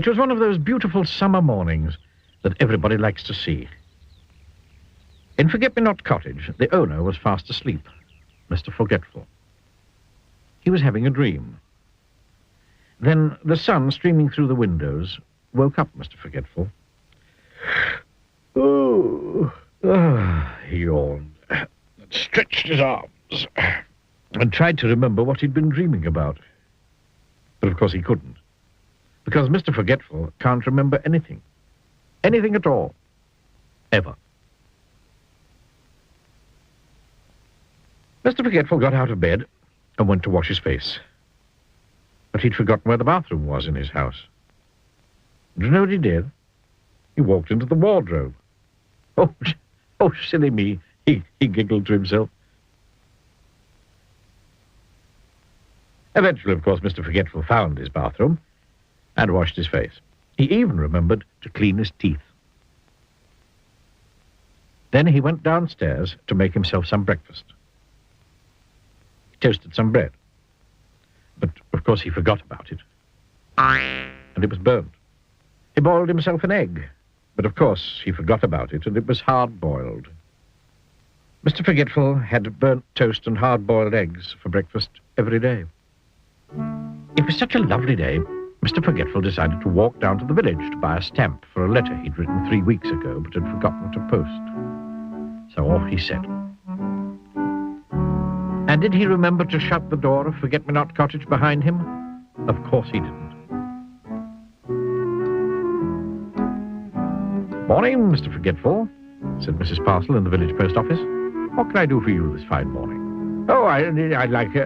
It was one of those beautiful summer mornings that everybody likes to see. In Forget-Me-Not Cottage, the owner was fast asleep, Mr. Forgetful. He was having a dream. Then the sun, streaming through the windows, woke up Mr. Forgetful. He yawned, and stretched his arms, and tried to remember what he'd been dreaming about. But of course he couldn't, because Mr. Forgetful can't remember anything. Anything at all. Ever. Mr. Forgetful got out of bed and went to wash his face. But he'd forgotten where the bathroom was in his house. Do you know what he did? He walked into the wardrobe. Oh, silly me, he giggled to himself. Eventually, of course, Mr. Forgetful found his bathroom and washed his face. He even remembered to clean his teeth. Then he went downstairs to make himself some breakfast. He toasted some bread. But, of course, he forgot about it. And it was burnt. He boiled himself an egg. But, of course, he forgot about it, and it was hard-boiled. Mr. Forgetful had burnt toast and hard-boiled eggs for breakfast every day. It was such a lovely day, Mr. Forgetful decided to walk down to the village to buy a stamp for a letter he'd written 3 weeks ago, but had forgotten to post. So off he set. And did he remember to shut the door of Forget-Me-Not Cottage behind him? Of course he didn't. Morning, Mr. Forgetful, said Mrs. Parcel in the village post office. What can I do for you this fine morning? Oh, I'd like...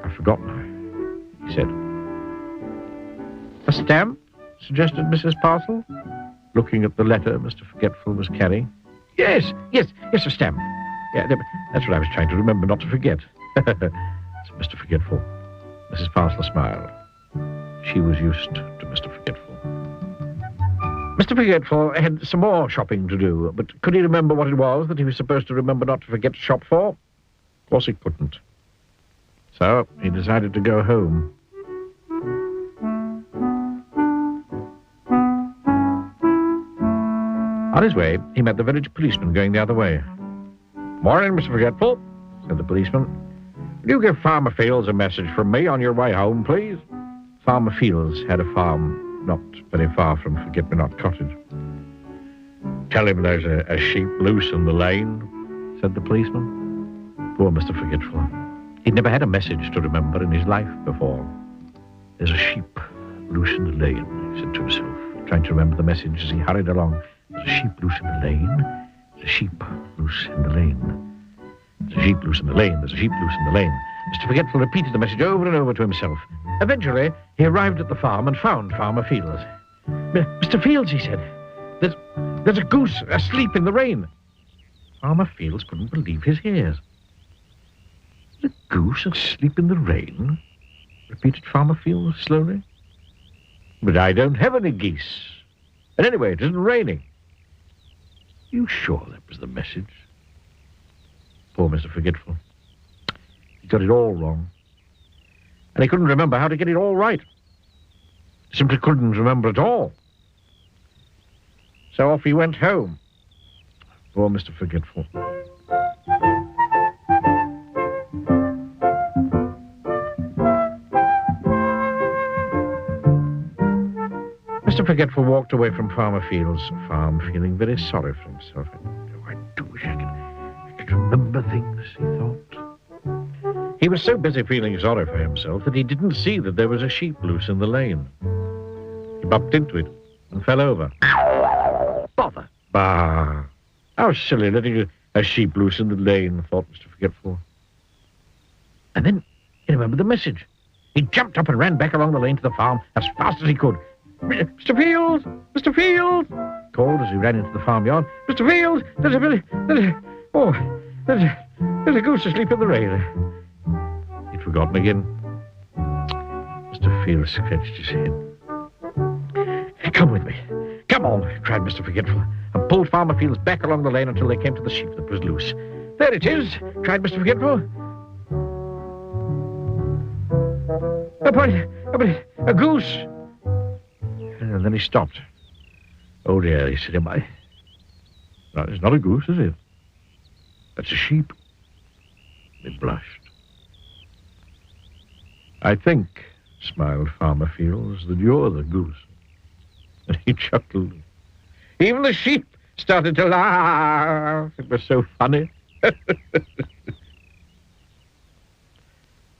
I've forgotten, he said. A stamp, suggested Mrs. Parcel, looking at the letter Mr. Forgetful was carrying. Yes, a stamp. Yeah, that's what I was trying to remember not to forget, said Mr. Forgetful. Mrs. Parcel smiled. She was used to Mr. Forgetful. Mr. Forgetful had some more shopping to do, but could he remember what it was that he was supposed to remember not to forget to shop for? Of course he couldn't. So he decided to go home. On his way, he met the village policeman going the other way. Morning, Mr. Forgetful, said the policeman. Will you give Farmer Fields a message from me on your way home, please? Farmer Fields had a farm not very far from Forget-Me-Not Cottage. Tell him there's a sheep loose in the lane, said the policeman. Poor Mr. Forgetful. He'd never had a message to remember in his life before. There's a sheep loose in the lane, he said to himself, trying to remember the message as he hurried along. There's a sheep loose in the lane. There's a sheep loose in the lane. There's a sheep loose in the lane. There's a sheep loose in the lane. Mr. Forgetful repeated the message over and over to himself. Eventually, he arrived at the farm and found Farmer Fields. Mr. Fields, he said, there's a goose asleep in the rain. Farmer Fields couldn't believe his ears. The goose asleep in the rain? Repeated Farmer Fields slowly. But I don't have any geese. And anyway, it isn't raining. You sure that was the message? Poor Mr. Forgetful. He got it all wrong. And he couldn't remember how to get it all right. He simply couldn't remember at all. So off he went home. Poor Mr. Forgetful. Mr. Forgetful walked away from Farmer Fields' farm, feeling very sorry for himself. Oh, I do wish I could remember things, he thought. He was so busy feeling sorry for himself that he didn't see that there was a sheep loose in the lane. He bumped into it and fell over. Bother! Bah! How silly, letting a sheep loose in the lane, thought Mr. Forgetful. And then he remembered the message. He jumped up and ran back along the lane to the farm as fast as he could. Mr. Fields! Mr. Fields! Called as he ran into the farmyard. Mr. Fields! There's a goose asleep in the rain. He'd forgotten again. Mr. Fields scratched his head. Come with me. Come on, cried Mr. Forgetful, and pulled Farmer Fields back along the lane until they came to the sheep that was loose. There it is, cried Mr. Forgetful. A goose! And then he stopped. Oh, dear, he said, no, it's not a goose, is it? That's a sheep. He blushed. I think, smiled Farmer Fields, that you're the goose. And he chuckled. Even the sheep started to laugh. It was so funny.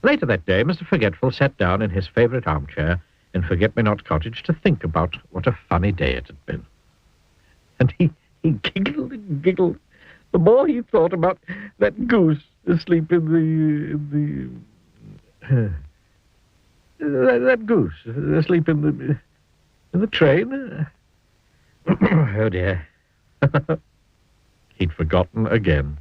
Later that day, Mr. Forgetful sat down in his favorite armchair in Forget-Me-Not Cottage to think about what a funny day it had been. And he giggled and giggled the more he thought about that goose asleep in that goose asleep in the train. Oh, dear. He'd forgotten again.